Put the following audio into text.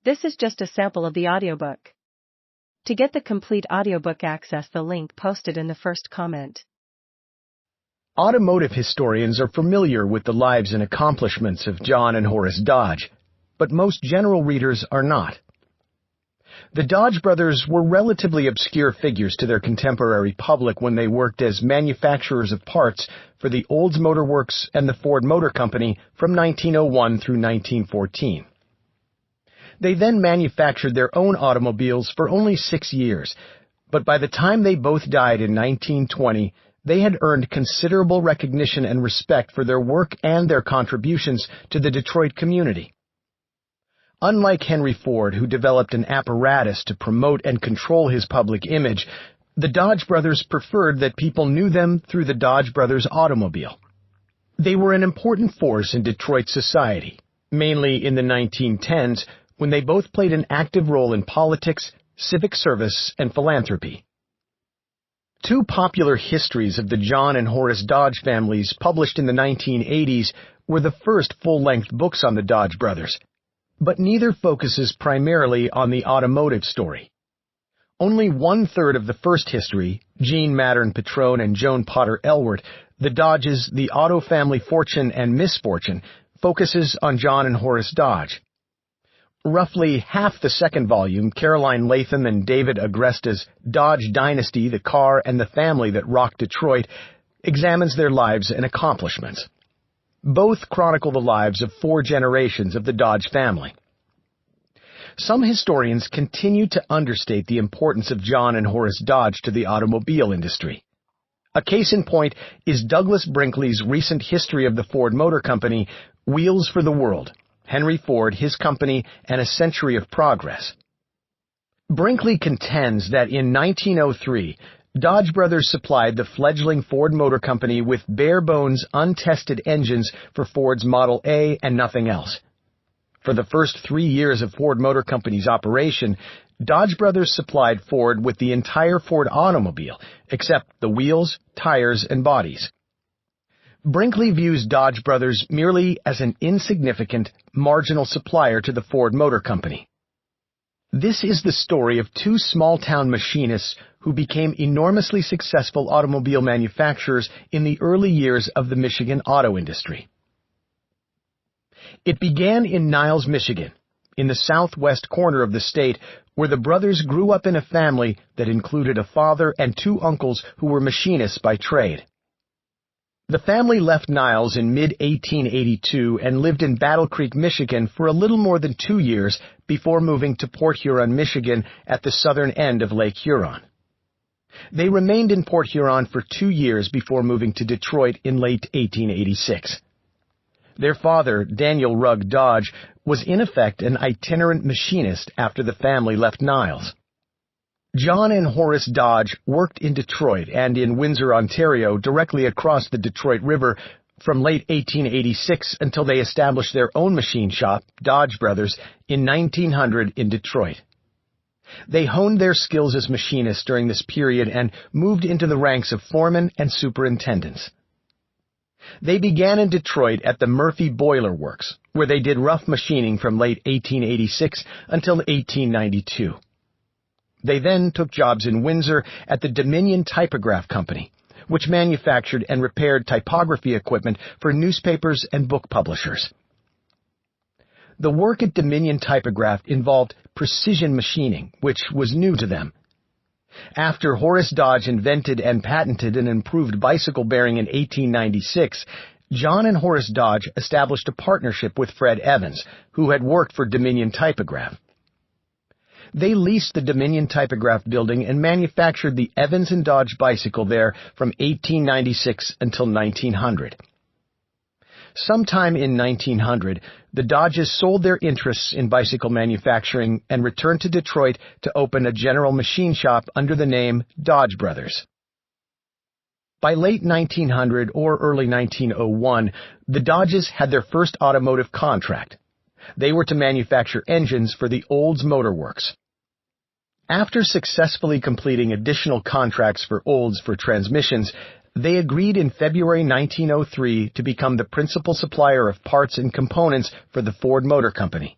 This is just a sample of the audiobook. To get the complete audiobook, access the link posted in the first comment. Automotive historians are familiar with the lives and accomplishments of John and Horace Dodge, but most general readers are not. The Dodge brothers were relatively obscure figures to their contemporary public when they worked as manufacturers of parts for the Olds Motor Works and the Ford Motor Company from 1901 through 1914. They then manufactured their own automobiles for only 6 years, but by the time they both died in 1920, they had earned considerable recognition and respect for their work and their contributions to the Detroit community. Unlike Henry Ford, who developed an apparatus to promote and control his public image, the Dodge brothers preferred that people knew them through the Dodge brothers automobile. They were an important force in Detroit society, mainly in the 1910s, when they both played an active role in politics, civic service, and philanthropy. Two popular histories of the John and Horace Dodge families published in the 1980s were the first full-length books on the Dodge brothers, but neither focuses primarily on the automotive story. Only 1/3 of the first history, Jean Mattern Patrone and Joan Potter Elwart, the Dodges, the Auto Family Fortune and Misfortune, focuses on John and Horace Dodge. Roughly half the second volume, Caroline Latham and David Agresta's Dodge Dynasty, the Car and the Family That Rocked Detroit, examines their lives and accomplishments. Both chronicle the lives of 4 generations of the Dodge family. Some historians continue to understate the importance of John and Horace Dodge to the automobile industry. A case in point is Douglas Brinkley's recent history of the Ford Motor Company, Wheels for the World, Henry Ford, His Company, and a Century of Progress. Brinkley contends that in 1903, Dodge brothers supplied the fledgling Ford Motor Company with bare-bones, untested engines for Ford's Model A and nothing else. For the first 3 years of Ford Motor Company's operation, Dodge brothers supplied Ford with the entire Ford automobile, except the wheels, tires, and bodies. Brinkley views Dodge brothers merely as an insignificant, marginal supplier to the Ford Motor Company. This is the story of 2 small-town machinists who became enormously successful automobile manufacturers in the early years of the Michigan auto industry. It began in Niles, Michigan, in the southwest corner of the state, where the brothers grew up in a family that included a father and 2 uncles who were machinists by trade. The family left Niles in mid-1882 and lived in Battle Creek, Michigan for a little more than 2 years before moving to Port Huron, Michigan at the southern end of Lake Huron. They remained in Port Huron for 2 years before moving to Detroit in late 1886. Their father, Daniel Rugg Dodge, was in effect an itinerant machinist after the family left Niles. John and Horace Dodge worked in Detroit and in Windsor, Ontario, directly across the Detroit River from late 1886 until they established their own machine shop, Dodge Brothers, in 1900 in Detroit. They honed their skills as machinists during this period and moved into the ranks of foremen and superintendents. They began in Detroit at the Murphy Boiler Works, where they did rough machining from late 1886 until 1892. They then took jobs in Windsor at the Dominion Typograph Company, which manufactured and repaired typography equipment for newspapers and book publishers. The work at Dominion Typograph involved precision machining, which was new to them. After Horace Dodge invented and patented an improved bicycle bearing in 1896, John and Horace Dodge established a partnership with Fred Evans, who had worked for Dominion Typograph. They leased the Dominion Typograph building and manufactured the Evans and Dodge bicycle there from 1896 until 1900. Sometime in 1900, the Dodges sold their interests in bicycle manufacturing and returned to Detroit to open a general machine shop under the name Dodge Brothers. By late 1900 or early 1901, the Dodges had their first automotive contract. They were to manufacture engines for the Olds Motor Works. After successfully completing additional contracts for Olds for transmissions, they agreed in February 1903 to become the principal supplier of parts and components for the Ford Motor Company.